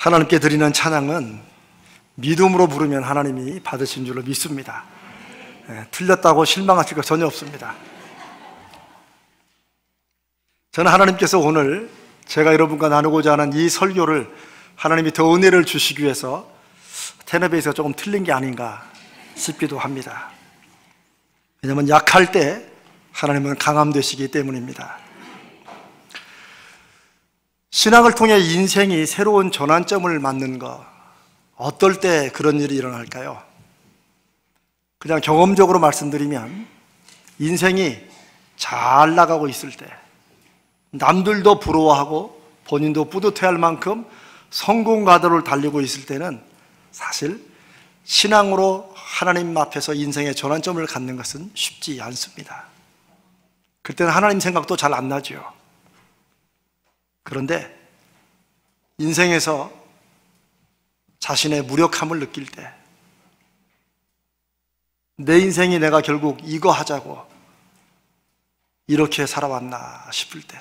하나님께 드리는 찬양은 믿음으로 부르면 하나님이 받으신 줄로 믿습니다. 틀렸다고 실망하실 거 전혀 없습니다. 저는 하나님께서 오늘 제가 여러분과 나누고자 하는 이 설교를 하나님이 더 은혜를 주시기 위해서 테너베이스가 조금 틀린 게 아닌가 싶기도 합니다. 왜냐하면 약할 때 하나님은 강함 되시기 때문입니다. 신앙을 통해 인생이 새로운 전환점을 맞는 것, 어떨 때 그런 일이 일어날까요? 그냥 경험적으로 말씀드리면 인생이 잘 나가고 있을 때, 남들도 부러워하고 본인도 뿌듯해할 만큼 성공 가도를 달리고 있을 때는 사실 신앙으로 하나님 앞에서 인생의 전환점을 갖는 것은 쉽지 않습니다. 그때는 하나님 생각도 잘 안 나죠. 그런데 인생에서 자신의 무력함을 느낄 때, 내 인생이 내가 결국 이거 하자고 이렇게 살아왔나 싶을 때,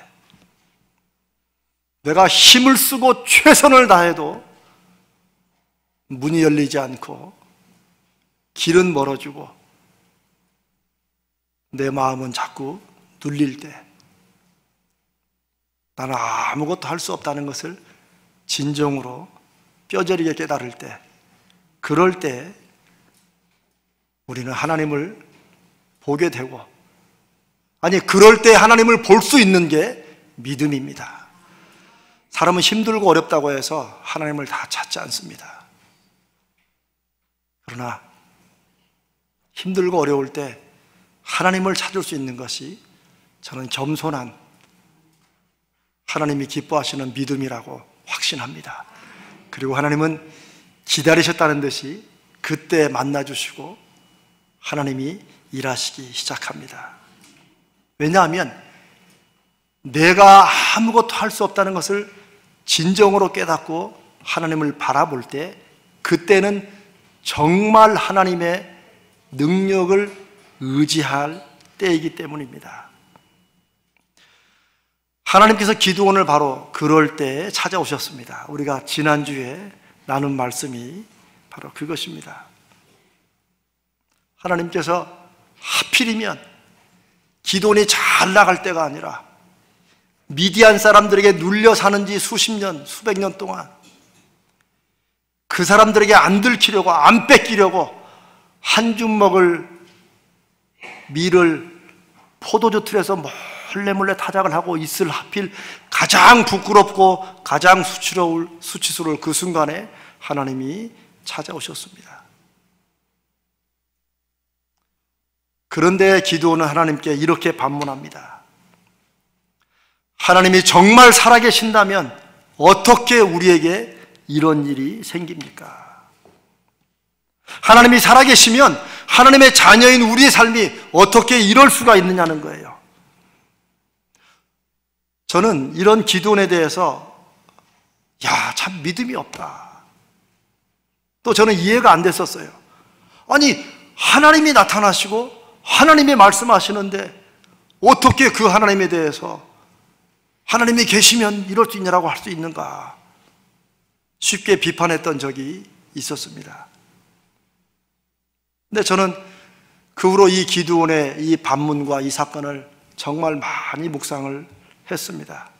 내가 힘을 쓰고 최선을 다해도 문이 열리지 않고 길은 멀어지고 내 마음은 자꾸 눌릴 때, 나는 아무것도 할 수 없다는 것을 진정으로 뼈저리게 깨달을 때, 그럴 때 우리는 하나님을 보게 되고, 아니 그럴 때 하나님을 볼 수 있는 게 믿음입니다. 사람은 힘들고 어렵다고 해서 하나님을 다 찾지 않습니다. 그러나 힘들고 어려울 때 하나님을 찾을 수 있는 것이 저는 겸손한 하나님이 기뻐하시는 믿음이라고 확신합니다. 그리고 하나님은 기다리셨다는 듯이 그때 만나주시고 하나님이 일하시기 시작합니다. 왜냐하면 내가 아무것도 할 수 없다는 것을 진정으로 깨닫고 하나님을 바라볼 때, 그때는 정말 하나님의 능력을 의지할 때이기 때문입니다. 하나님께서 기드온을 바로 그럴 때 찾아오셨습니다. 우리가 지난주에 나눈 말씀이 바로 그것입니다. 하나님께서 하필이면 기드온이 잘 나갈 때가 아니라 미디안 사람들에게 눌려 사는지 수십 년, 수백 년 동안 그 사람들에게 안 들키려고, 안 뺏기려고 한 줌 먹을 밀을 포도주 틀에서 몰래 타작을 하고 있을 하필 가장 부끄럽고 가장 수치스러울 그 순간에 하나님이 찾아오셨습니다. 그런데 기드온은 하나님께 이렇게 반문합니다. 하나님이 정말 살아계신다면 어떻게 우리에게 이런 일이 생깁니까? 하나님이 살아계시면 하나님의 자녀인 우리의 삶이 어떻게 이럴 수가 있느냐는 거예요. 저는 이런 기드온에 대해서 참 믿음이 없다, 또 저는 이해가 안 됐었어요. 아니 하나님이 나타나시고 하나님이 말씀하시는데 어떻게 그 하나님에 대해서 하나님이 계시면 이럴 수 있냐라고 할 수 있는가, 쉽게 비판했던 적이 있었습니다. 근데 저는 그 후로 이 기드온의 이 반문과 이 사건을 정말 많이 묵상을 했습니다.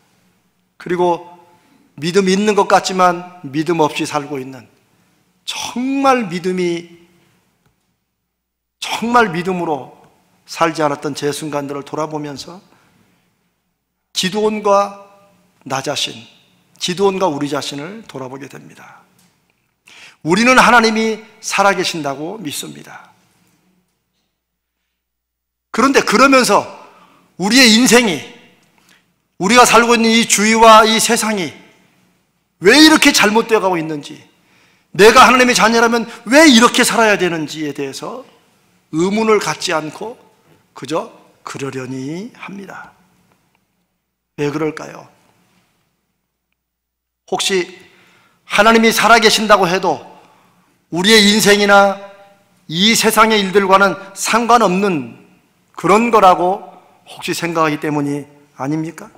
그리고 믿음 있는 것 같지만 믿음 없이 살고 있는, 정말 믿음으로 살지 않았던 제 순간들을 돌아보면서 기드온과 나 자신, 기드온과 우리 자신을 돌아보게 됩니다. 우리는 하나님이 살아계신다고 믿습니다. 그런데 그러면서 우리의 인생이, 우리가 살고 있는 이 주위와 이 세상이 왜 이렇게 잘못되어 가고 있는지, 내가 하나님의 자녀라면 왜 이렇게 살아야 되는지에 대해서 의문을 갖지 않고 그저 그러려니 합니다. 왜 그럴까요? 혹시 하나님이 살아계신다고 해도 우리의 인생이나 이 세상의 일들과는 상관없는 그런 거라고 혹시 생각하기 때문이 아닙니까?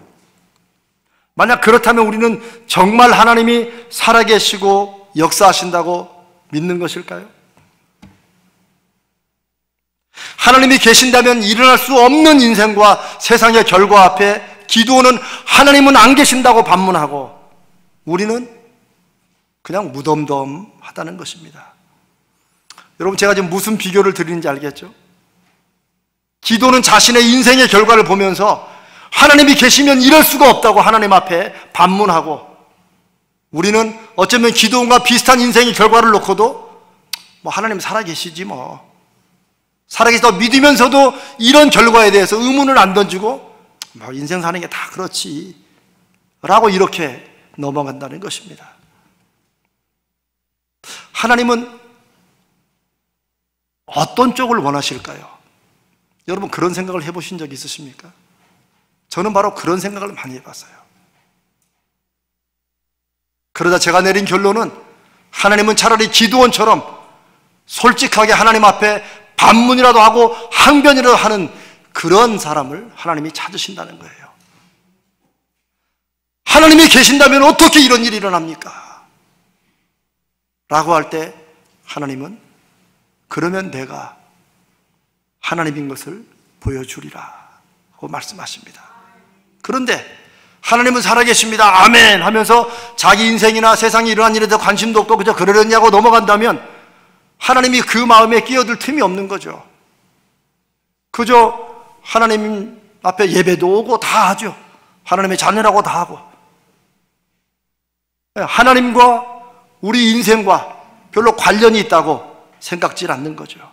만약 그렇다면 우리는 정말 하나님이 살아계시고 역사하신다고 믿는 것일까요? 하나님이 계신다면 일어날 수 없는 인생과 세상의 결과 앞에 기도는 하나님은 안 계신다고 반문하고 우리는 그냥 무덤덤하다는 것입니다. 여러분, 제가 지금 무슨 비교를 드리는지 알겠죠? 기도는 자신의 인생의 결과를 보면서 하나님이 계시면 이럴 수가 없다고 하나님 앞에 반문하고, 우리는 어쩌면 기도원과 비슷한 인생의 결과를 놓고도 하나님 살아계시지 살아계시다고 믿으면서도 이런 결과에 대해서 의문을 안 던지고 인생 사는 게 다 그렇지 라고 이렇게 넘어간다는 것입니다. 하나님은 어떤 쪽을 원하실까요? 여러분, 그런 생각을 해보신 적 있으십니까? 저는 바로 그런 생각을 많이 해봤어요. 그러다 제가 내린 결론은 하나님은 차라리 기도원처럼 솔직하게 하나님 앞에 반문이라도 하고 항변이라도 하는 그런 사람을 하나님이 찾으신다는 거예요. 하나님이 계신다면 어떻게 이런 일이 일어납니까? 라고 할 때 하나님은 그러면 내가 하나님인 것을 보여주리라 고 말씀하십니다. 그런데 하나님은 살아계십니다, 아멘 하면서 자기 인생이나 세상에 일어난 일에 대해 관심도 없고 그저 그러려냐고 넘어간다면 하나님이 그 마음에 끼어들 틈이 없는 거죠. 그저 하나님 앞에 예배도 오고 다 하죠. 하나님의 자녀라고 다 하고, 하나님과 우리 인생과 별로 관련이 있다고 생각지 않는 거죠.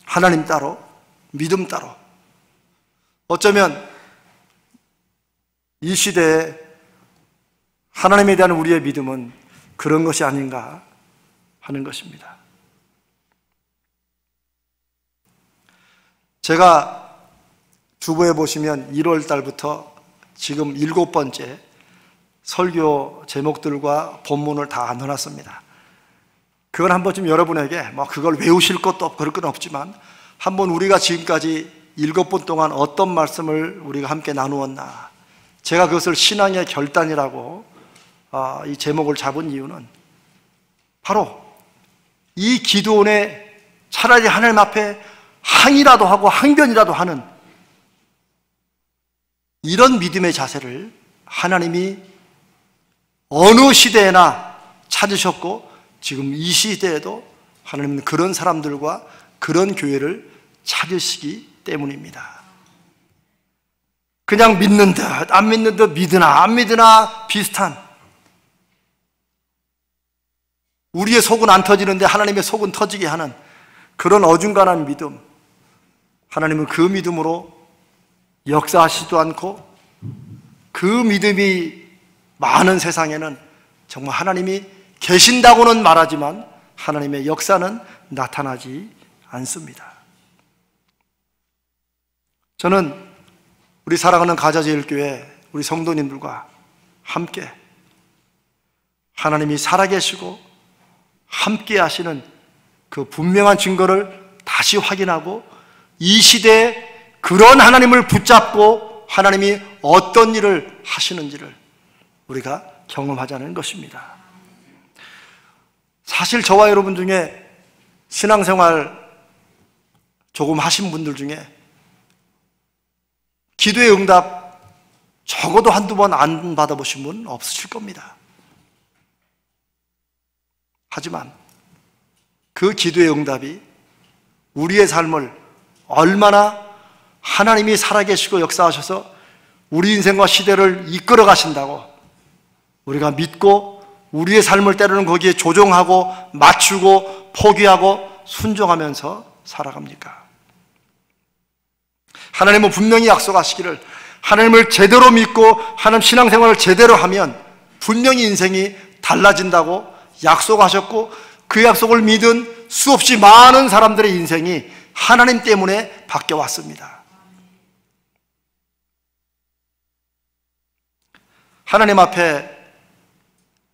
하나님 따로, 믿음 따로. 어쩌면 이 시대에 하나님에 대한 우리의 믿음은 그런 것이 아닌가 하는 것입니다. 제가 주보에 보시면 1월 달부터 지금 7번째 설교 제목들과 본문을 다 넣어놨습니다. 그건 한번 좀 여러분에게 그걸 외우실 것도 없고 그럴 건 없지만 한번 우리가 지금까지 7번 동안 어떤 말씀을 우리가 함께 나누었나, 제가 그것을 신앙의 결단이라고 이 제목을 잡은 이유는 바로 이 기도원에 차라리 하나님 앞에 항의라도 하고 항변이라도 하는 이런 믿음의 자세를 하나님이 어느 시대에나 찾으셨고 지금 이 시대에도 하나님은 그런 사람들과 그런 교회를 찾으시기 때문입니다. 그냥 믿는 듯 안 믿는 듯 믿으나 안 믿으나 비슷한, 우리의 속은 안 터지는데 하나님의 속은 터지게 하는 그런 어중간한 믿음, 하나님은 그 믿음으로 역사하시지도 않고 그 믿음이 많은 세상에는 정말 하나님이 계신다고는 말하지만 하나님의 역사는 나타나지 않습니다. 저는 우리 사랑하는 가자제일교회 우리 성도님들과 함께 하나님이 살아계시고 함께 하시는 그 분명한 증거를 다시 확인하고 이 시대에 그런 하나님을 붙잡고 하나님이 어떤 일을 하시는지를 우리가 경험하자는 것입니다. 사실 저와 여러분 중에 신앙생활 조금 하신 분들 중에 기도의 응답 적어도 한두 번 안 받아보신 분 없으실 겁니다. 하지만 그 기도의 응답이 우리의 삶을 얼마나 하나님이 살아계시고 역사하셔서 우리 인생과 시대를 이끌어 가신다고 우리가 믿고 우리의 삶을 때로는 거기에 조정하고 맞추고 포기하고 순종하면서 살아갑니까? 하나님은 분명히 약속하시기를 하나님을 제대로 믿고 하나님 신앙생활을 제대로 하면 분명히 인생이 달라진다고 약속하셨고 그 약속을 믿은 수없이 많은 사람들의 인생이 하나님 때문에 바뀌어왔습니다. 하나님 앞에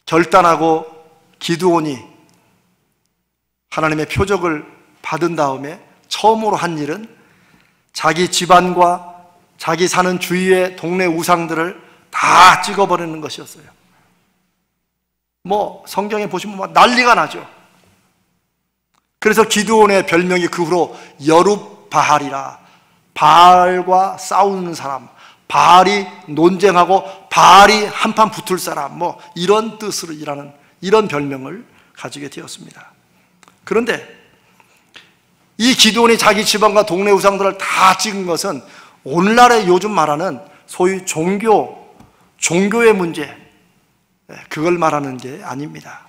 결단하고 기드온이 하나님의 표적을 받은 다음에 처음으로 한 일은 자기 집안과 자기 사는 주위의 동네 우상들을 다 찍어버리는 것이었어요. 성경에 보시면 난리가 나죠. 그래서 기드온의 별명이 그 후로 여룻바알이라, 바알과 싸우는 사람, 바알이 논쟁하고 바알이 한판 붙을 사람, 이런 뜻으로 일하는 이런 별명을 가지게 되었습니다. 그런데 이 기드온이 자기 집안과 동네 우상들을 다 찍은 것은 오늘날의 요즘 말하는 소위 종교의 문제, 그걸 말하는 게 아닙니다.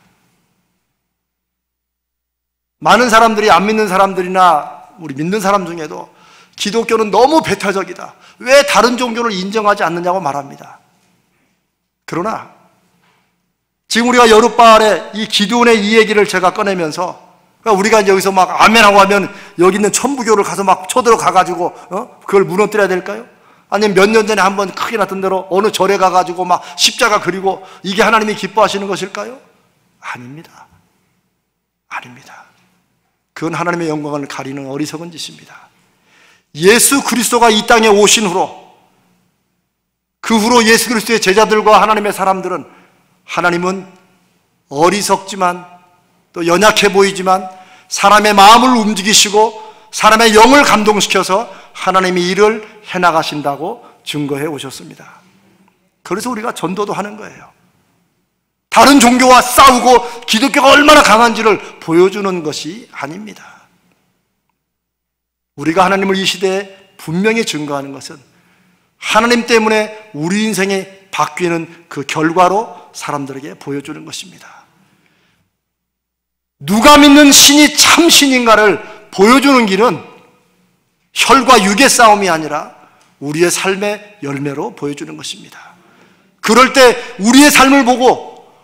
많은 사람들이, 안 믿는 사람들이나 우리 믿는 사람 중에도 기독교는 너무 배타적이다, 왜 다른 종교를 인정하지 않느냐고 말합니다. 그러나 지금 우리가 여룻바알의 이 기드온의 이 얘기를 제가 꺼내면서, 우리가 이제 여기서 막 아멘하고 하면 여기 있는 천부교를 가서 막 쳐들어가가지고 그걸 무너뜨려야 될까요? 아니면 몇 년 전에 한번 크게 났던 대로 어느 절에 가가지고 막 십자가 그리고 이게 하나님이 기뻐하시는 것일까요? 아닙니다. 아닙니다. 그건 하나님의 영광을 가리는 어리석은 짓입니다. 예수 그리스도가 이 땅에 오신 후로, 그 후로 예수 그리스도의 제자들과 하나님의 사람들은, 하나님은 어리석지만 또 연약해 보이지만 사람의 마음을 움직이시고 사람의 영을 감동시켜서 하나님이 일을 해나가신다고 증거해 오셨습니다. 그래서 우리가 전도도 하는 거예요. 다른 종교와 싸우고 기독교가 얼마나 강한지를 보여주는 것이 아닙니다. 우리가 하나님을 이 시대에 분명히 증거하는 것은 하나님 때문에 우리 인생이 바뀌는 그 결과로 사람들에게 보여주는 것입니다. 누가 믿는 신이 참 신인가를 보여주는 길은 혈과 육의 싸움이 아니라 우리의 삶의 열매로 보여주는 것입니다. 그럴 때 우리의 삶을 보고,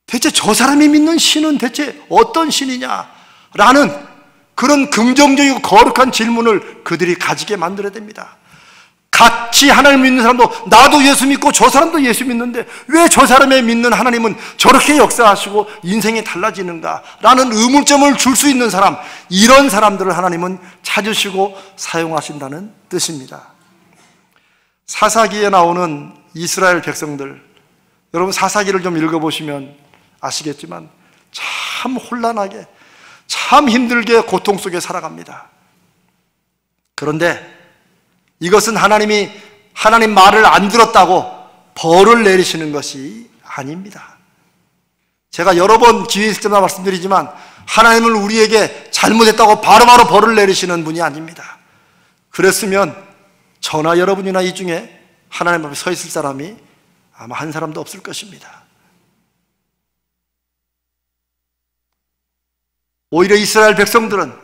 대체 저 사람이 믿는 신은 대체 어떤 신이냐? 라는 그런 긍정적이고 거룩한 질문을 그들이 가지게 만들어야 됩니다. 같이 하나님 믿는 사람도 나도 예수 믿고 저 사람도 예수 믿는데 왜 저 사람의 믿는 하나님은 저렇게 역사하시고 인생이 달라지는가? 라는 의문점을 줄 수 있는 사람, 이런 사람들을 하나님은 찾으시고 사용하신다는 뜻입니다. 사사기에 나오는 이스라엘 백성들, 여러분 사사기를 좀 읽어보시면 아시겠지만 참 혼란하게, 참 힘들게 고통 속에 살아갑니다. 그런데 이것은 하나님 말을 안 들었다고 벌을 내리시는 것이 아닙니다. 제가 여러 번 기회 있을 때마다 말씀드리지만 하나님은 우리에게 잘못했다고 바로바로 벌을 내리시는 분이 아닙니다. 그랬으면 저나 여러분이나 이 중에 하나님 앞에 서 있을 사람이 아마 한 사람도 없을 것입니다. 오히려 이스라엘 백성들은,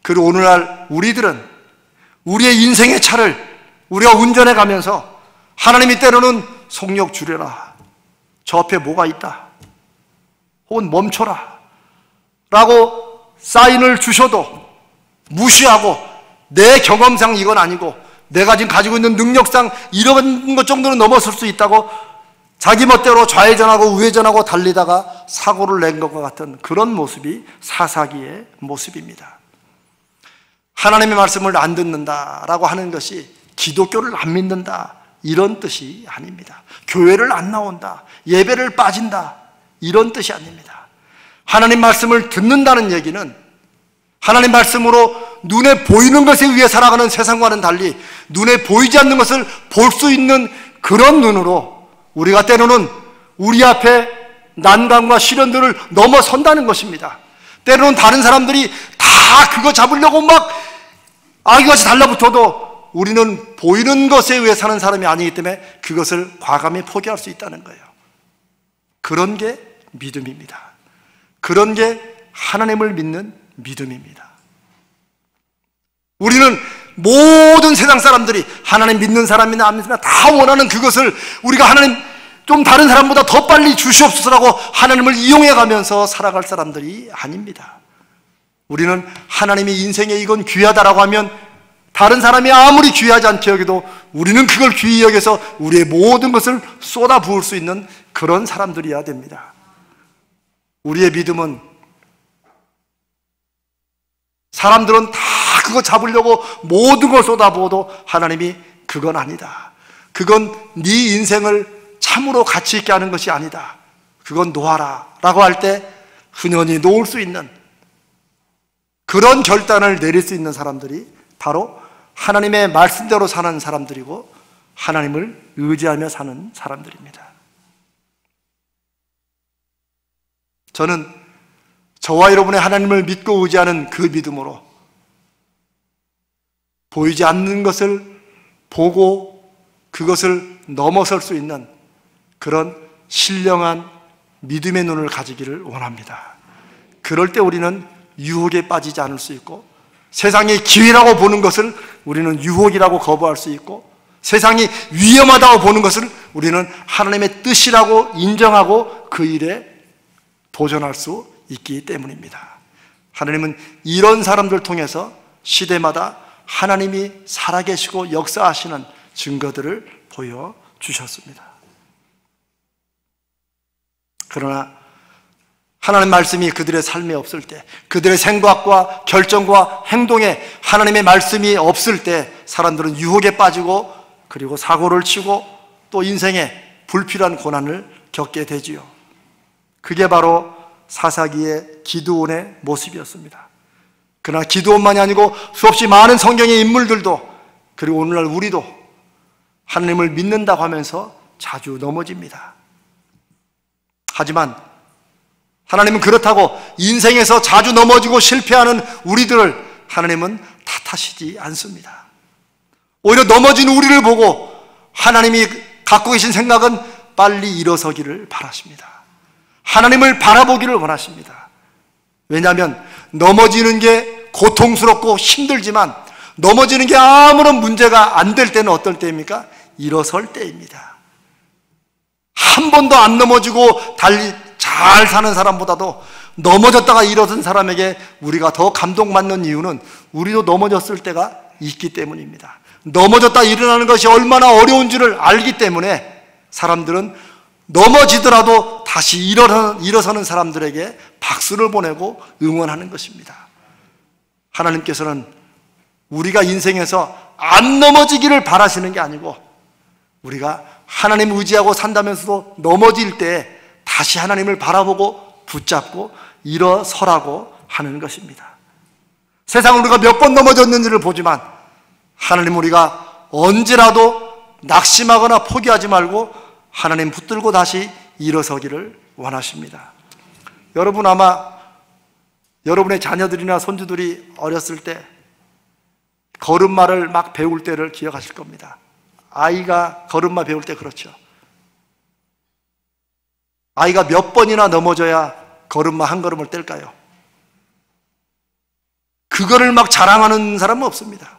그리고 오늘날 우리들은 우리의 인생의 차를 우리가 운전해 가면서 하나님이 때로는 속력 줄여라, 저 앞에 뭐가 있다, 혹은 멈춰라 라고 사인을 주셔도 무시하고 내 경험상 이건 아니고 내가 지금 가지고 있는 능력상 이런 것 정도는 넘어설 수 있다고 자기 멋대로 좌회전하고 우회전하고 달리다가 사고를 낸 것과 같은 그런 모습이 사사기의 모습입니다. 하나님의 말씀을 안 듣는다라고 하는 것이 기독교를 안 믿는다 이런 뜻이 아닙니다. 교회를 안 나온다, 예배를 빠진다 이런 뜻이 아닙니다. 하나님 말씀을 듣는다는 얘기는 하나님 말씀으로 눈에 보이는 것에 의해 살아가는 세상과는 달리 눈에 보이지 않는 것을 볼 수 있는 그런 눈으로 우리가 때로는 우리 앞에 난관과 시련들을 넘어선다는 것입니다. 때로는 다른 사람들이 다 그거 잡으려고 막 아기같이 달라붙어도 우리는 보이는 것에 의해 사는 사람이 아니기 때문에 그것을 과감히 포기할 수 있다는 거예요. 그런 게 믿음입니다. 그런 게 하나님을 믿는 믿음입니다. 우리는 모든 세상 사람들이 하나님 믿는 사람이나 안 믿는 사람 다 원하는 그것을 우리가 하나님 좀 다른 사람보다 더 빨리 주시옵소서라고 하나님을 이용해 가면서 살아갈 사람들이 아닙니다. 우리는 하나님이 인생에 이건 귀하다라고 하면 다른 사람이 아무리 귀하지 않게 여겨도 우리는 그걸 귀히 여겨서 우리의 모든 것을 쏟아 부을 수 있는 그런 사람들이어야 됩니다. 우리의 믿음은 사람들은 다 그거 잡으려고 모든 걸 쏟아부어도 하나님이 그건 아니다. 그건 네 인생을 참으로 가치 있게 하는 것이 아니다. 그건 놓아라 라고 할 때 흔연히 놓을 수 있는 그런 결단을 내릴 수 있는 사람들이 바로 하나님의 말씀대로 사는 사람들이고 하나님을 의지하며 사는 사람들입니다. 저는 저와 여러분의 하나님을 믿고 의지하는 그 믿음으로 보이지 않는 것을 보고 그것을 넘어설 수 있는 그런 신령한 믿음의 눈을 가지기를 원합니다. 그럴 때 우리는 유혹에 빠지지 않을 수 있고 세상이 기회라고 보는 것을 우리는 유혹이라고 거부할 수 있고 세상이 위험하다고 보는 것을 우리는 하나님의 뜻이라고 인정하고 그 일에 도전할 수 있기 때문입니다. 하나님은 이런 사람들 통해서 시대마다 하나님이 살아계시고 역사하시는 증거들을 보여주셨습니다. 그러나 하나님 말씀이 그들의 삶에 없을 때, 그들의 생각과 결정과 행동에 하나님의 말씀이 없을 때 사람들은 유혹에 빠지고 그리고 사고를 치고 또 인생에 불필요한 고난을 겪게 되지요. 그게 바로 사사기의 기드온의 모습이었습니다. 그러나 기드온만이 아니고 수없이 많은 성경의 인물들도 그리고 오늘날 우리도 하나님을 믿는다고 하면서 자주 넘어집니다. 하지만 하나님은 그렇다고 인생에서 자주 넘어지고 실패하는 우리들을 하나님은 탓하시지 않습니다. 오히려 넘어진 우리를 보고 하나님이 갖고 계신 생각은 빨리 일어서기를 바라십니다. 하나님을 바라보기를 원하십니다. 왜냐하면 넘어지는 게 고통스럽고 힘들지만 넘어지는 게 아무런 문제가 안 될 때는 어떨 때입니까? 일어설 때입니다. 한 번도 안 넘어지고 달리 잘 사는 사람보다도 넘어졌다가 일어선 사람에게 우리가 더 감동받는 이유는 우리도 넘어졌을 때가 있기 때문입니다. 넘어졌다 일어나는 것이 얼마나 어려운지를 알기 때문에 사람들은 넘어지더라도 다시 일어서는 사람들에게 박수를 보내고 응원하는 것입니다. 하나님께서는 우리가 인생에서 안 넘어지기를 바라시는 게 아니고 우리가 하나님 의지하고 산다면서도 넘어질 때 다시 하나님을 바라보고 붙잡고 일어서라고 하는 것입니다. 세상은 우리가 몇 번 넘어졌는지를 보지만 하나님 우리가 언제라도 낙심하거나 포기하지 말고 하나님 붙들고 다시 일어서기를 원하십니다. 여러분 아마 여러분의 자녀들이나 손주들이 어렸을 때 걸음마를 막 배울 때를 기억하실 겁니다. 아이가 걸음마 배울 때 그렇죠. 아이가 몇 번이나 넘어져야 걸음마 한 걸음을 뗄까요? 그거를 막 자랑하는 사람은 없습니다.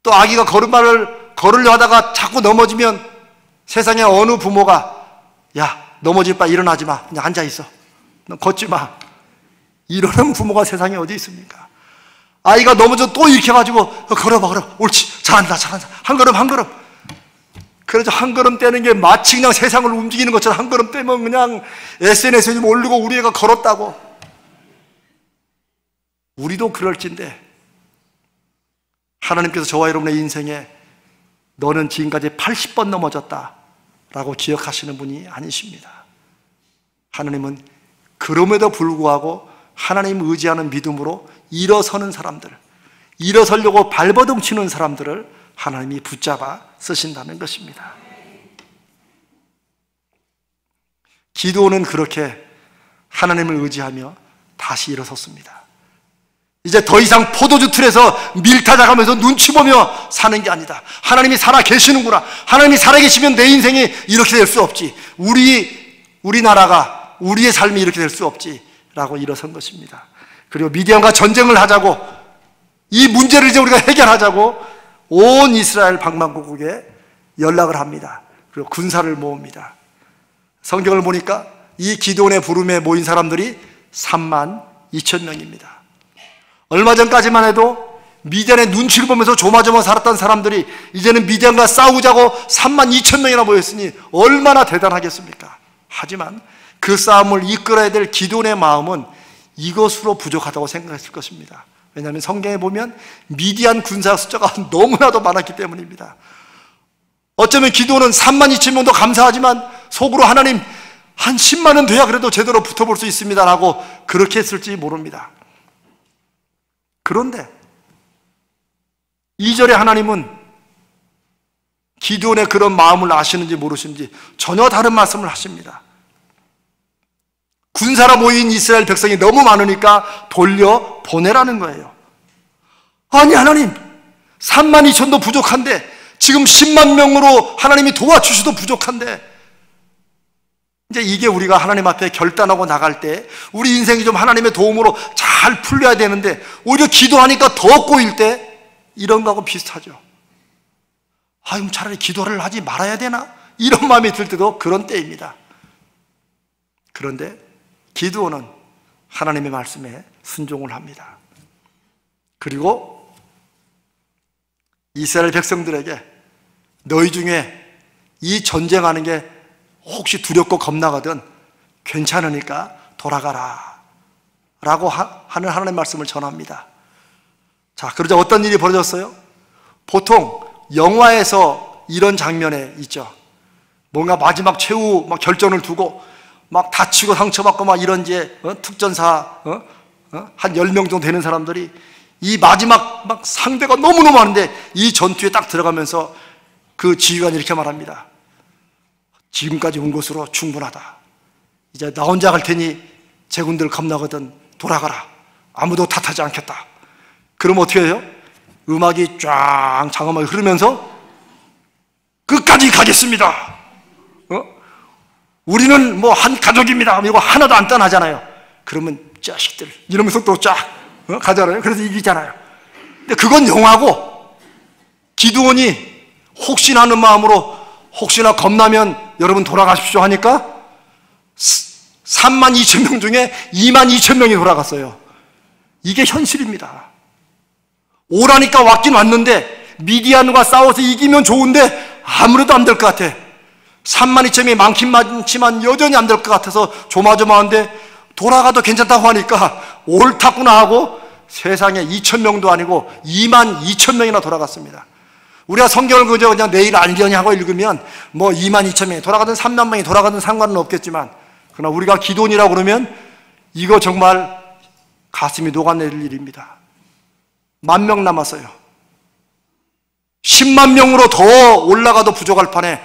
또 아기가 걸음마를 걸으려 하다가 자꾸 넘어지면 세상에 어느 부모가 야 넘어질 바 일어나지 마 그냥 앉아있어 너 걷지 마 이러는 부모가 세상에 어디 있습니까? 아이가 넘어져 또 일으켜가지고 걸어봐 옳지 잘한다 한 걸음 그래서 한 걸음 떼는 게 마치 그냥 세상을 움직이는 것처럼 한 걸음 떼면 그냥 SNS에 좀 올리고 우리 애가 걸었다고. 우리도 그럴진데 하나님께서 저와 여러분의 인생에 너는 지금까지 80번 넘어졌다 라고 기억하시는 분이 아니십니다. 하나님은 그럼에도 불구하고 하나님 의지하는 믿음으로 일어서는 사람들, 일어서려고 발버둥 치는 사람들을 하나님이 붙잡아 쓰신다는 것입니다. 기드온은 그렇게 하나님을 의지하며 다시 일어섰습니다. 이제 더 이상 포도주 틀에서 밀 타작하면서 눈치 보며 사는 게 아니다. 하나님이 살아 계시는구나. 하나님이 살아 계시면 내 인생이 이렇게 될 수 없지. 우리나라가 우리의 삶이 이렇게 될 수 없지 라고 일어선 것입니다. 그리고 미디안과 전쟁을 하자고 이 문제를 이제 우리가 해결하자고 온 이스라엘 방방곡곡에 연락을 합니다. 그리고 군사를 모읍니다. 성경을 보니까 이 기드온의 부름에 모인 사람들이 3만 2천 명입니다. 얼마 전까지만 해도 미디안의 눈치를 보면서 조마조마 살았던 사람들이 이제는 미디안과 싸우자고 3만 2천 명이나 모였으니 얼마나 대단하겠습니까? 하지만 그 싸움을 이끌어야 될 기드온의 마음은 이것으로 부족하다고 생각했을 것입니다. 왜냐하면 성경에 보면 미디안 군사 숫자가 너무나도 많았기 때문입니다. 어쩌면 기도는 32,000명도 감사하지만 속으로 하나님 한 10만은 돼야 그래도 제대로 붙어볼 수 있습니다라고 그렇게 했을지 모릅니다. 그런데 2절에 하나님은 기드온의 그런 마음을 아시는지 모르시는지 전혀 다른 말씀을 하십니다. 군사로 모인 이스라엘 백성이 너무 많으니까 돌려 보내라는 거예요. 아니 하나님 32,000도 부족한데 지금 10만 명으로 하나님이 도와주셔도 부족한데, 이제 이게 우리가 하나님 앞에 결단하고 나갈 때 우리 인생이 좀 하나님의 도움으로 잘 풀려야 되는데 오히려 기도하니까 더 꼬일 때 이런 거하고 비슷하죠. 아, 그럼 차라리 기도를 하지 말아야 되나? 이런 마음이 들 때도 그런 때입니다. 그런데 기드온은 하나님의 말씀에 순종을 합니다. 그리고 이스라엘 백성들에게 너희 중에 이 전쟁하는 게 혹시 두렵고 겁나거든 괜찮으니까 돌아가라 라고 하는 하나님의 말씀을 전합니다. 자, 그러자 어떤 일이 벌어졌어요? 보통 영화에서 이런 장면에 있죠. 뭔가 마지막 최후 막 결전을 두고 막 다치고 상처받고 막 이런 이제 특전사 한 10명 정도 되는 사람들이 이 마지막 막 상대가 너무너무 많은데 이 전투에 딱 들어가면서 그 지휘관이 이렇게 말합니다. 지금까지 온 것으로 충분하다. 이제 나 혼자 갈 테니 제군들 겁나거든 돌아가라. 아무도 탓하지 않겠다. 그럼 어떻게 해요? 음악이 쫙 장엄하게 흐르면서 끝까지 가겠습니다. 우리는 뭐 한 가족입니다. 이거 하나도 안 떠나잖아요. 그러면 자식들 이러면서 또 쫙 가잖아요. 그래서 이기잖아요. 근데 그건 영화고 기드온이 혹시나 하는 마음으로 혹시나 겁나면 여러분 돌아가십시오 하니까 32,000명 중에 22,000명이 돌아갔어요. 이게 현실입니다. 오라니까 왔긴 왔는데 미디안과 싸워서 이기면 좋은데 아무래도 안 될 것 같아. 32,000명이 많긴 많지만 여전히 안 될 것 같아서 조마조마한데 돌아가도 괜찮다고 하니까 옳다구나 하고 세상에 2,000명도 아니고 22,000명이나 돌아갔습니다. 우리가 성경을 그냥 내일 알려니 하고 읽으면 뭐 22,000명이 돌아가든 3만 명이 돌아가든 상관은 없겠지만, 그러나 우리가 기도원이라고 그러면 이거 정말 가슴이 녹아내릴 일입니다. 10,000명 남았어요. 10만 명으로 더 올라가도 부족할 판에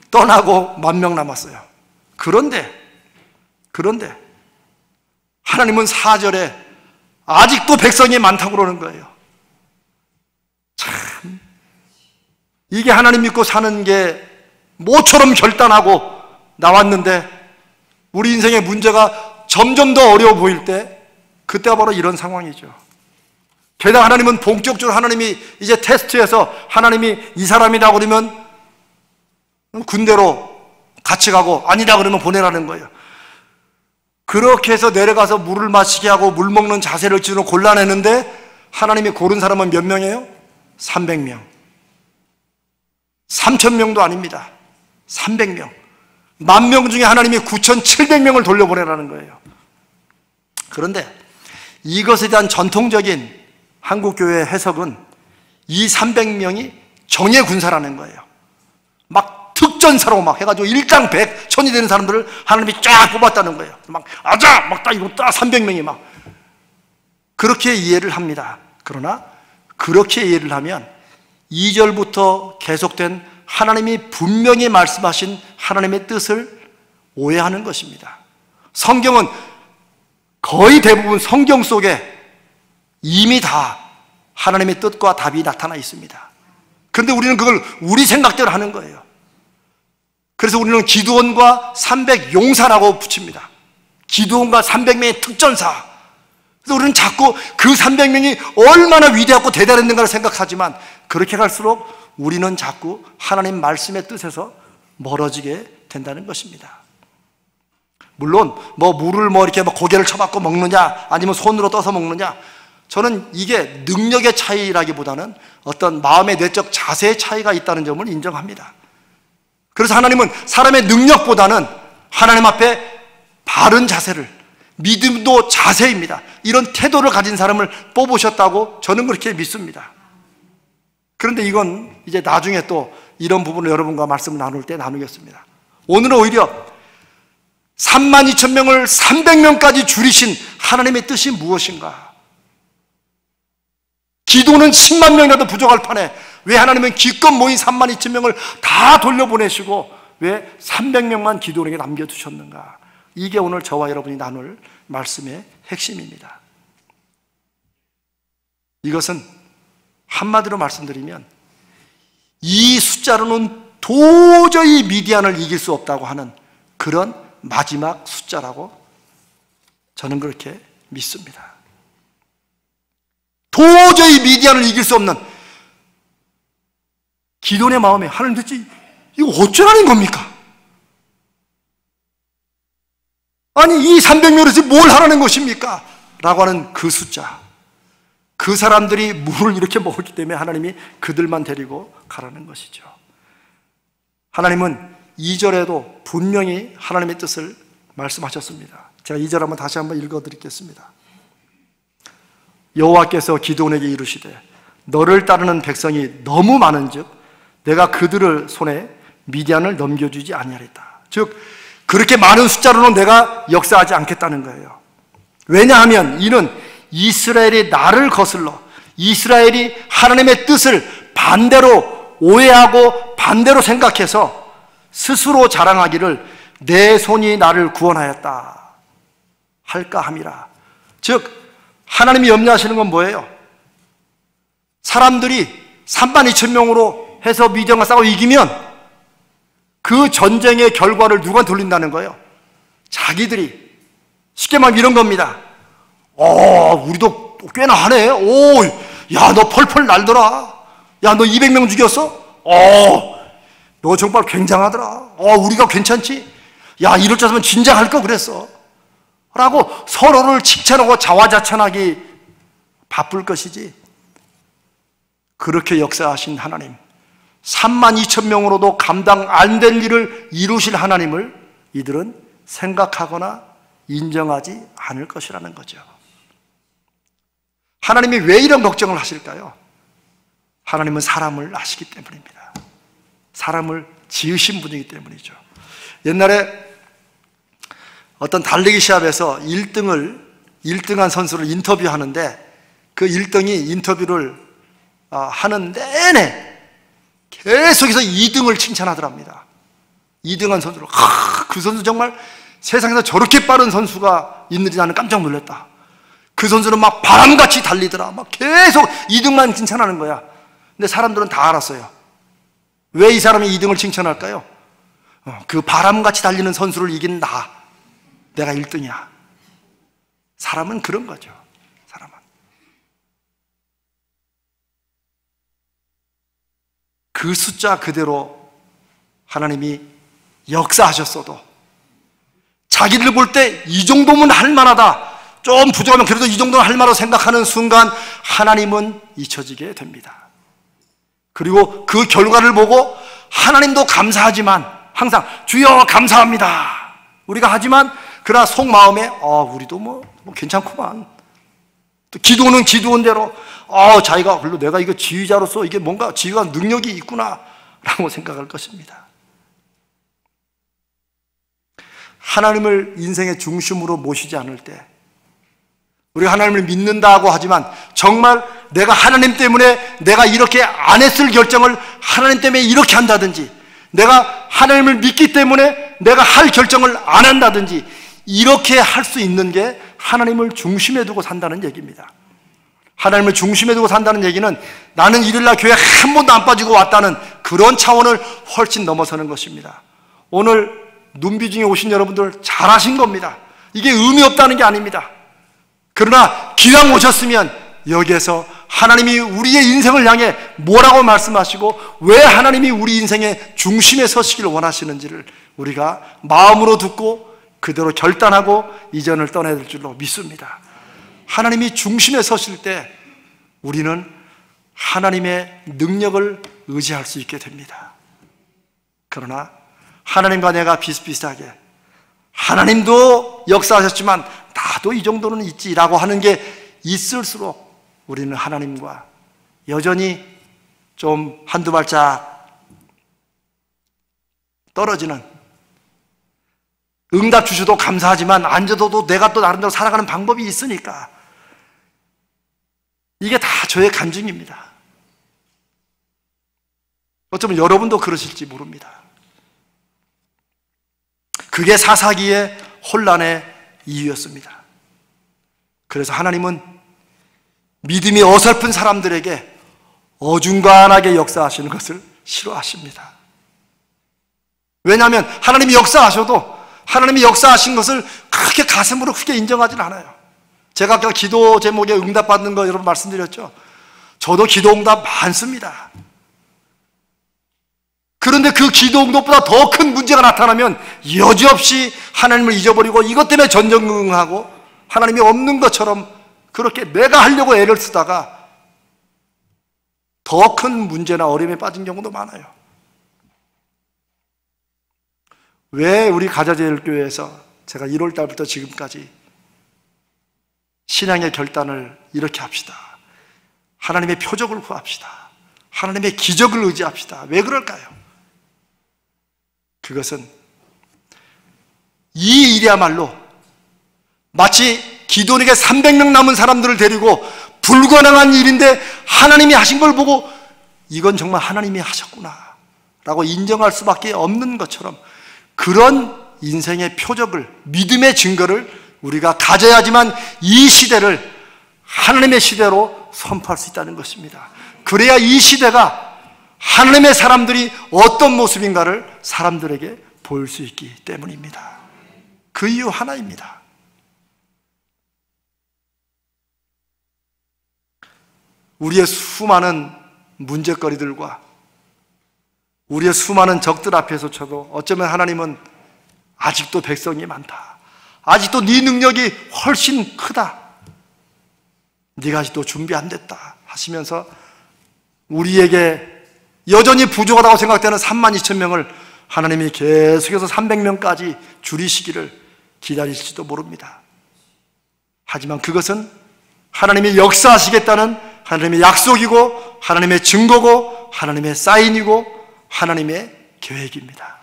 떠나고 10,000명 남았어요. 그런데 하나님은 4절에 아직도 백성이 많다고 그러는 거예요. 참, 이게 하나님 믿고 사는 게 모처럼 결단하고 나왔는데 우리 인생의 문제가 점점 더 어려워 보일 때 그때가 바로 이런 상황이죠. 게다가 하나님은 본격적으로 하나님이 이제 테스트해서 하나님이 이 사람이다 그러면 군대로 같이 가고 아니다 그러면 보내라는 거예요. 그렇게 해서 내려가서 물을 마시게 하고 물 먹는 자세를 지으러 골라내는데 하나님이 고른 사람은 몇 명이에요? 300명. 3,000명도 아닙니다. 300명. 10,000명 중에 하나님이 9,700명을 돌려보내라는 거예요. 그런데 이것에 대한 전통적인 한국교회 해석은 이 300명이 정예군사라는 거예요. 막 특전사로 막 해가지고 일당 100천이 되는 사람들을 하나님이 쫙 뽑았다는 거예요. 막 아자! 막 딱 이거 딱 300명이 막 그렇게 이해를 합니다. 그러나 그렇게 이해를 하면 2절부터 계속된 하나님이 분명히 말씀하신 하나님의 뜻을 오해하는 것입니다. 성경은 거의 대부분 성경 속에 이미 다 하나님의 뜻과 답이 나타나 있습니다. 그런데 우리는 그걸 우리 생각대로 하는 거예요. 그래서 우리는 기드온과 300용사라고 붙입니다. 기드온과 300명의 특전사. 그래서 우리는 자꾸 그 300명이 얼마나 위대하고 대단했는가를 생각하지만 그렇게 갈수록 우리는 자꾸 하나님 말씀의 뜻에서 멀어지게 된다는 것입니다. 물론 뭐 물을 뭐 이렇게 뭐 고개를 쳐박고 먹느냐 아니면 손으로 떠서 먹느냐, 저는 이게 능력의 차이라기보다는 어떤 마음의 내적 자세의 차이가 있다는 점을 인정합니다. 그래서 하나님은 사람의 능력보다는 하나님 앞에 바른 자세를, 믿음도 자세입니다. 이런 태도를 가진 사람을 뽑으셨다고 저는 그렇게 믿습니다. 그런데 이건 이제 나중에 또 이런 부분을 여러분과 말씀을 나눌 때 나누겠습니다. 오늘은 오히려 32,000명을 300명까지 줄이신 하나님의 뜻이 무엇인가? 기도는 10만 명이라도 부족할 판에 왜 하나님은 기껏 모인 32,000명을 다 돌려보내시고 왜 300명만 기도원에게 남겨두셨는가? 이게 오늘 저와 여러분이 나눌 말씀의 핵심입니다. 이것은 한마디로 말씀드리면 이 숫자로는 도저히 미디안을 이길 수 없다고 하는 그런 마지막 숫자라고 저는 그렇게 믿습니다. 도저히 미디안을 이길 수 없는 기도원의 마음에 하나님 대체 이거 어쩌라는 겁니까? 아니 이 300명에서 뭘 하라는 것입니까? 라고 하는 그 숫자, 그 사람들이 물을 이렇게 먹었기 때문에 하나님이 그들만 데리고 가라는 것이죠. 하나님은 2절에도 분명히 하나님의 뜻을 말씀하셨습니다. 제가 2절 한번 다시 한번 읽어드리겠습니다. 여호와께서 기드온에게 이르시되 너를 따르는 백성이 너무 많은즉 내가 그들을 손에 미디안을 넘겨주지 아니하리다. 즉 그렇게 많은 숫자로는 내가 역사하지 않겠다는 거예요. 왜냐하면 이는 이스라엘이 나를 거슬러 이스라엘이 하나님의 뜻을 반대로 오해하고 반대로 생각해서 스스로 자랑하기를 내 손이 나를 구원하였다 할까 함이라. 즉 하나님이 염려하시는 건 뭐예요? 사람들이 32,000명으로 해서 미디안과 싸워 이기면 그 전쟁의 결과를 누가 돌린다는 거예요? 자기들이. 쉽게 말하면 이런 겁니다. 우리도 꽤나 하네. 야, 너 펄펄 날더라. 야, 너 200명 죽였어? 너 정말 굉장하더라. 우리가 괜찮지? 야, 이럴 줄 알았으면 진작 할 거 그랬어. 라고 서로를 칭찬하고 자화자찬하기 바쁠 것이지. 그렇게 역사하신 하나님, 32,000명으로도 감당 안 될 일을 이루실 하나님을 이들은 생각하거나 인정하지 않을 것이라는 거죠. 하나님이 왜 이런 걱정을 하실까요? 하나님은 사람을 아시기 때문입니다. 사람을 지으신 분이기 때문이죠. 옛날에 어떤 달리기 시합에서 1등한 선수를 인터뷰하는데 그 1등이 인터뷰를 하는 내내 계속해서 2등을 칭찬하더랍니다. 2등한 선수를. 그 선수 정말 세상에서 저렇게 빠른 선수가 있는지 나는 깜짝 놀랐다. 그 선수는 막 바람같이 달리더라. 막 계속 2등만 칭찬하는 거야. 근데 사람들은 다 알았어요. 왜 이 사람이 2등을 칭찬할까요? 그 바람같이 달리는 선수를 이긴 내가 1등이야. 사람은 그런 거죠. 사람은. 그 숫자 그대로 하나님이 역사하셨어도 자기들 볼 때 이 정도면 할 만하다, 좀 부족하면 그래도 이 정도는 할 만하다고 생각하는 순간 하나님은 잊혀지게 됩니다. 그리고 그 결과를 보고 하나님도 감사하지만 항상 주여 감사합니다 우리가 하지만 그러나 속마음에 우리도 뭐 괜찮구만. 또 기도는 기도원대로 자기가 별로 내가 이거 지휘자로서 이게 뭔가 지휘가 능력이 있구나 라고 생각할 것입니다. 하나님을 인생의 중심으로 모시지 않을 때 우리가 하나님을 믿는다고 하지만 정말 내가 하나님 때문에 내가 이렇게 안 했을 결정을 하나님 때문에 이렇게 한다든지 내가 하나님을 믿기 때문에 내가 할 결정을 안 한다든지 이렇게 할 수 있는 게 하나님을 중심에 두고 산다는 얘기입니다. 하나님을 중심에 두고 산다는 얘기는 나는 일요일날 교회 한 번도 안 빠지고 왔다는 그런 차원을 훨씬 넘어서는 것입니다. 오늘 눈비중에 오신 여러분들 잘하신 겁니다. 이게 의미 없다는 게 아닙니다. 그러나 기왕 오셨으면 여기에서 하나님이 우리의 인생을 향해 뭐라고 말씀하시고 왜 하나님이 우리 인생의 중심에 서시기를 원하시는지를 우리가 마음으로 듣고 그대로 결단하고 이전을 떠나야 될 줄로 믿습니다. 하나님이 중심에 서실 때 우리는 하나님의 능력을 의지할 수 있게 됩니다. 그러나 하나님과 내가 비슷비슷하게 하나님도 역사하셨지만 다 나도 이 정도는 있지라고 하는 게 있을수록 우리는 하나님과 여전히 좀 한두 발짝 떨어지는, 응답 주셔도 감사하지만 안 줘도 내가 또 나름대로 살아가는 방법이 있으니까 이게 다 저의 간증입니다. 어쩌면 여러분도 그러실지 모릅니다. 그게 사사기의 혼란의 이유였습니다. 그래서 하나님은 믿음이 어설픈 사람들에게 어중간하게 역사하시는 것을 싫어하십니다. 왜냐하면 하나님이 역사하셔도 하나님이 역사하신 것을 그렇게 가슴으로 크게 인정하진 않아요. 제가 아까 기도 제목에 응답받는 거 여러분 말씀드렸죠. 저도 기도 응답 많습니다. 그런데 그 기도 응답보다 더 큰 문제가 나타나면 여지없이 하나님을 잊어버리고 이것 때문에 전전긍긍하고 하나님이 없는 것처럼 그렇게 내가 하려고 애를 쓰다가 더 큰 문제나 어려움에 빠진 경우도 많아요. 왜 우리 가자제일교회에서 제가 1월 달부터 지금까지 신앙의 결단을 이렇게 합시다. 하나님의 표적을 구합시다. 하나님의 기적을 의지합시다. 왜 그럴까요? 그것은 이 일이야말로 마치 기도원에게 300명 남은 사람들을 데리고 불가능한 일인데 하나님이 하신 걸 보고 이건 정말 하나님이 하셨구나 라고 인정할 수밖에 없는 것처럼 그런 인생의 표적을, 믿음의 증거를 우리가 가져야지만 이 시대를 하나님의 시대로 선포할 수 있다는 것입니다. 그래야 이 시대가 하나님의 사람들이 어떤 모습인가를 사람들에게 보일 수 있기 때문입니다. 그 이유 하나입니다. 우리의 수많은 문제거리들과 우리의 수많은 적들 앞에서조차도 어쩌면 하나님은 아직도 백성이 많다. 아직도 네 능력이 훨씬 크다. 네가 아직도 준비 안 됐다 하시면서 우리에게 여전히 부족하다고 생각되는 32,000명을 하나님이 계속해서 300명까지 줄이시기를 기다리실지도 모릅니다. 하지만 그것은 하나님이 역사하시겠다는 하나님의 약속이고 하나님의 증거고 하나님의 사인이고 하나님의 계획입니다.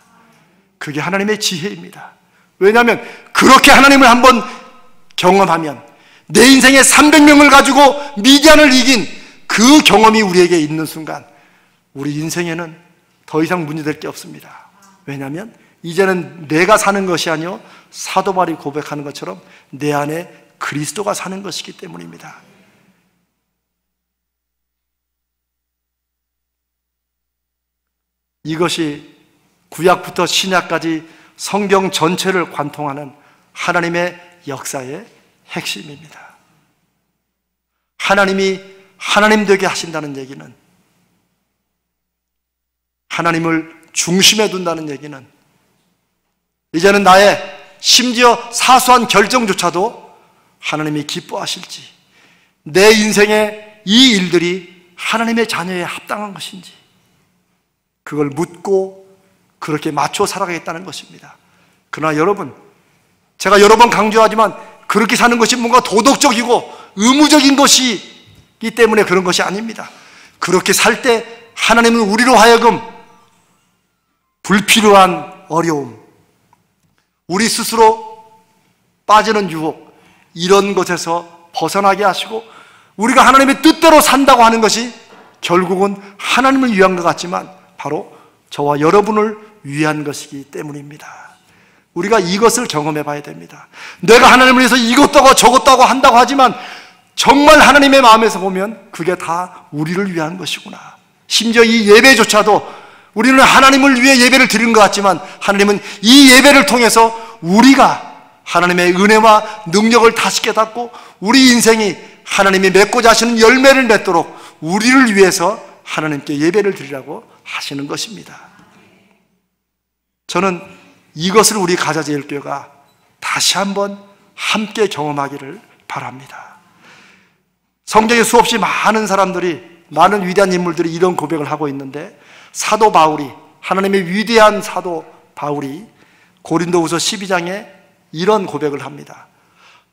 그게 하나님의 지혜입니다. 왜냐하면 그렇게 하나님을 한번 경험하면 내 인생에 300명을 가지고 미디안을 이긴 그 경험이 우리에게 있는 순간 우리 인생에는 더 이상 문제될 게 없습니다. 왜냐하면 이제는 내가 사는 것이 아니요 사도 바울이 고백하는 것처럼 내 안에 그리스도가 사는 것이기 때문입니다. 이것이 구약부터 신약까지 성경 전체를 관통하는 하나님의 역사의 핵심입니다. 하나님이 하나님 되게 하신다는 얘기는, 하나님을 중심에 둔다는 얘기는 이제는 나의 심지어 사소한 결정조차도 하나님이 기뻐하실지, 내 인생의 이 일들이 하나님의 자녀에 합당한 것인지 그걸 묻고 그렇게 맞춰 살아가겠다는 것입니다. 그러나 여러분, 제가 여러 번 강조하지만 그렇게 사는 것이 뭔가 도덕적이고 의무적인 것이기 때문에 그런 것이 아닙니다. 그렇게 살 때 하나님은 우리로 하여금 불필요한 어려움, 우리 스스로 빠지는 유혹, 이런 것에서 벗어나게 하시고 우리가 하나님의 뜻대로 산다고 하는 것이 결국은 하나님을 위한 것 같지만 바로 저와 여러분을 위한 것이기 때문입니다. 우리가 이것을 경험해 봐야 됩니다. 내가 하나님을 위해서 이것도 하고 저것도 하고 한다고 하지만 정말 하나님의 마음에서 보면 그게 다 우리를 위한 것이구나. 심지어 이 예배조차도 우리는 하나님을 위해 예배를 드리는 것 같지만 하나님은 이 예배를 통해서 우리가 하나님의 은혜와 능력을 다시 깨닫고 우리 인생이 하나님이 맺고자 하시는 열매를 맺도록 우리를 위해서 하나님께 예배를 드리라고 하시는 것입니다. 저는 이것을 우리 가자제일교회가 다시 한번 함께 경험하기를 바랍니다. 성경에 수없이 많은 사람들이, 많은 위대한 인물들이 이런 고백을 하고 있는데 사도 바울이, 하나님의 위대한 사도 바울이 고린도후서 12장에 이런 고백을 합니다.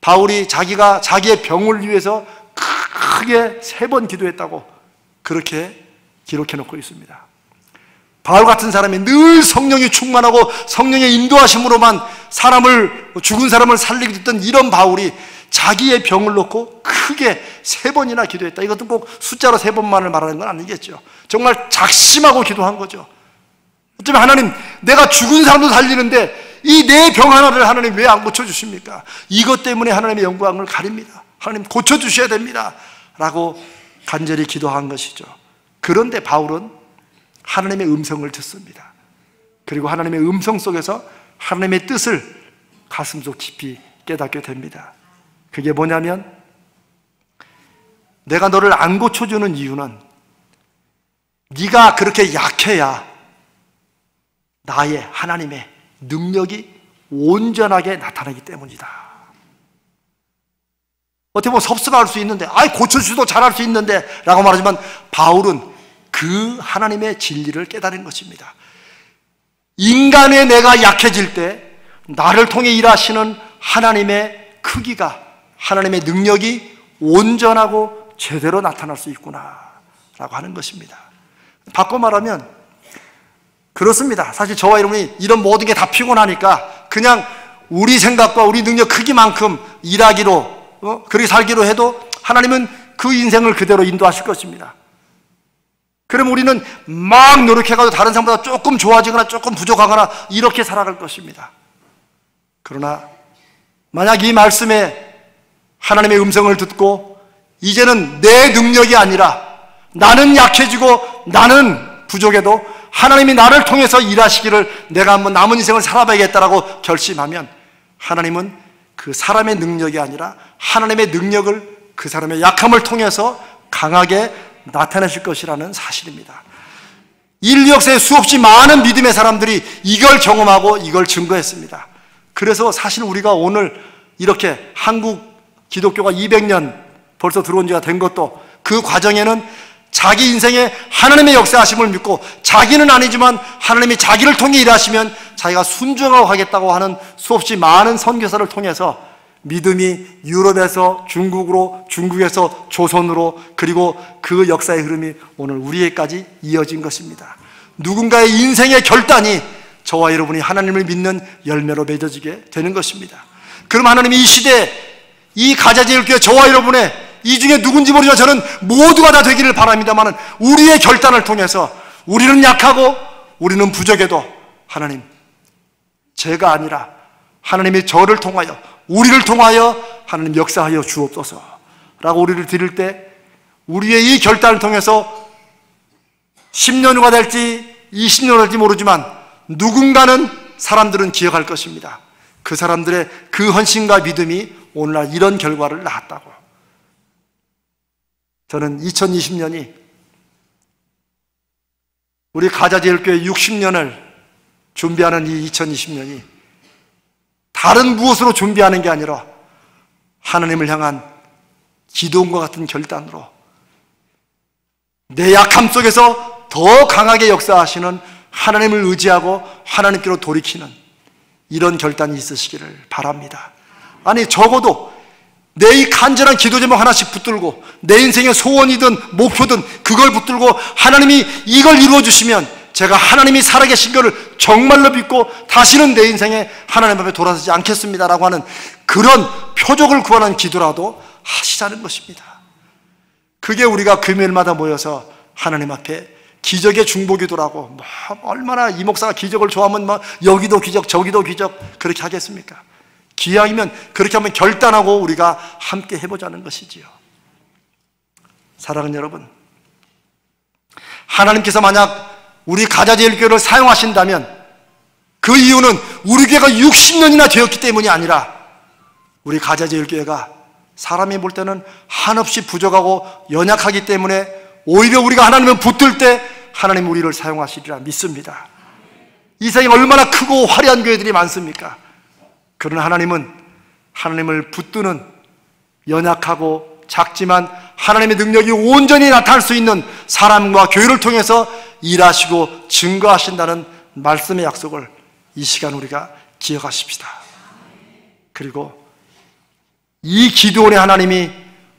바울이 자기가 자기의 병을 위해서 크게 3번 기도했다고 그렇게 기록해 놓고 있습니다. 바울 같은 사람이 늘 성령이 충만하고 성령의 인도하심으로만 죽은 사람을 살리게 됐던 이런 바울이 자기의 병을 놓고 크게 3번이나 기도했다. 이것도 꼭 숫자로 3번만을 말하는 건 아니겠죠. 정말 작심하고 기도한 거죠. 어쩌면 하나님, 내가 죽은 사람도 살리는데 이 내 병 하나를 하나님 왜 안 고쳐주십니까? 이것 때문에 하나님의 영광을 가립니다. 하나님 고쳐주셔야 됩니다 라고 간절히 기도한 것이죠. 그런데 바울은 하나님의 음성을 듣습니다. 그리고 하나님의 음성 속에서 하나님의 뜻을 가슴속 깊이 깨닫게 됩니다. 그게 뭐냐면, 내가 너를 안 고쳐주는 이유는 네가 그렇게 약해야 나의 하나님의 능력이 온전하게 나타나기 때문이다. 어떻게 보면 섭섭할 수 있는데, 고쳐주도 잘할 수 있는데 라고 말하지만, 바울은 그 하나님의 진리를 깨달은 것입니다. 인간의 내가 약해질 때 나를 통해 일하시는 하나님의 크기가, 하나님의 능력이 온전하고 제대로 나타날 수 있구나 라고 하는 것입니다. 바꿔 말하면 그렇습니다. 사실 저와 여러분이 이런 모든 게 다 피곤하니까 그냥 우리 생각과 우리 능력 크기만큼 일하기로 그렇게 살기로 해도 하나님은 그 인생을 그대로 인도하실 것입니다. 그럼 우리는 막 노력해가지고 다른 사람보다 조금 좋아지거나 조금 부족하거나 이렇게 살아갈 것입니다. 그러나 만약 이 말씀에 하나님의 음성을 듣고 이제는 내 능력이 아니라 나는 약해지고 나는 부족해도 하나님이 나를 통해서 일하시기를 내가 한번 남은 인생을 살아봐야겠다라고 결심하면, 하나님은 그 사람의 능력이 아니라 하나님의 능력을 그 사람의 약함을 통해서 강하게 나타내실 것이라는 사실입니다. 인류 역사에 수없이 많은 믿음의 사람들이 이걸 경험하고 이걸 증거했습니다. 그래서 사실 우리가 오늘 이렇게 한국 기독교가 200년 벌써 들어온 지가 된 것도, 그 과정에는 자기 인생에 하나님의 역사하심을 믿고 자기는 아니지만 하나님이 자기를 통해 일하시면 자기가 순종하고 하겠다고 하는 수없이 많은 선교사를 통해서 믿음이 유럽에서 중국으로, 중국에서 조선으로, 그리고 그 역사의 흐름이 오늘 우리에게까지 이어진 것입니다. 누군가의 인생의 결단이 저와 여러분이 하나님을 믿는 열매로 맺어지게 되는 것입니다. 그럼 하나님이 이 시대에 이 가자제일교회 저와 여러분의 이 중에 누군지 모르지만 저는 모두가 다 되기를 바랍니다만, 우리의 결단을 통해서 우리는 약하고 우리는 부족해도 하나님, 제가 아니라 하나님이 저를 통하여, 우리를 통하여 하나님 역사하여 주옵소서 라고 우리를 드릴 때, 우리의 이 결단을 통해서 10년 후가 될지 20년 후가 될지 모르지만 누군가는 사람들은 기억할 것입니다. 그 사람들의 그 헌신과 믿음이 오늘날 이런 결과를 낳았다고. 저는 2020년이 우리 가자제일교회 60년을 준비하는 이 2020년이 다른 무엇으로 준비하는 게 아니라 하나님을 향한 기도원과 같은 결단으로 내 약함 속에서 더 강하게 역사하시는 하나님을 의지하고 하나님께로 돌이키는 이런 결단이 있으시기를 바랍니다. 아니, 적어도 내 이 간절한 기도 제목 하나씩 붙들고 내 인생의 소원이든 목표든 그걸 붙들고 하나님이 이걸 이루어주시면 제가 하나님이 살아계신 것을 정말로 믿고 다시는 내 인생에 하나님 앞에 돌아서지 않겠습니다라고 하는 그런 표적을 구하는 기도라도 하시자는 것입니다. 그게 우리가 금요일마다 모여서 하나님 앞에 기적의 중보기도라고 얼마나 이 목사가 기적을 좋아하면 여기도 기적 저기도 기적 그렇게 하겠습니까? 기왕이면 그렇게 하면 결단하고 우리가 함께 해보자는 것이지요. 사랑하는 여러분, 하나님께서 만약 우리 가자제일교회를 사용하신다면 그 이유는 우리 교회가 60년이나 되었기 때문이 아니라 우리 가자제일교회가 사람이 볼 때는 한없이 부족하고 연약하기 때문에 오히려 우리가 하나님을 붙들 때 하나님 우리를 사용하시리라 믿습니다. 이 세상에 얼마나 크고 화려한 교회들이 많습니까? 그러나 하나님은 하나님을 붙드는 연약하고 작지만 하나님의 능력이 온전히 나타날 수 있는 사람과 교회를 통해서 일하시고 증거하신다는 말씀의 약속을 이 시간 우리가 기억하십시다. 그리고 이 기도원의 하나님이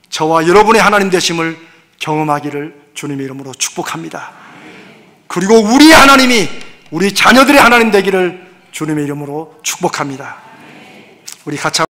저와 여러분의 하나님 되심을 경험하기를 주님의 이름으로 축복합니다. 그리고 우리의 하나님이 우리 자녀들의 하나님 되기를 주님의 이름으로 축복합니다. 우리 같이